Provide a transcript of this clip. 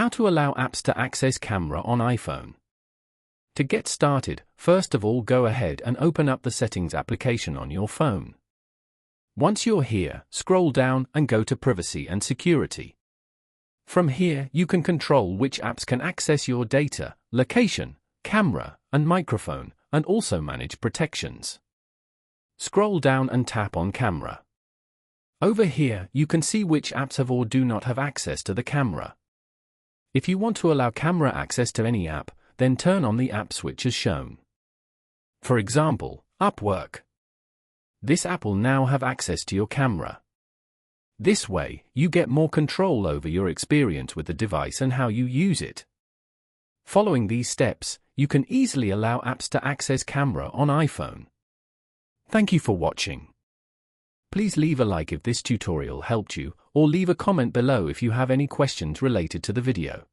How to allow apps to access camera on iPhone. To get started, first of all go ahead and open up the Settings application on your phone. Once you're here, scroll down and go to Privacy and Security. From here, you can control which apps can access your data, location, camera, and microphone, and also manage protections. Scroll down and tap on Camera. Over here, you can see which apps have or do not have access to the camera. If you want to allow camera access to any app, then turn on the app switch as shown. For example, Upwork. This app will now have access to your camera. This way, you get more control over your experience with the device and how you use it. Following these steps, you can easily allow apps to access camera on iPhone. Thank you for watching. Please leave a like if this tutorial helped you, or leave a comment below if you have any questions related to the video.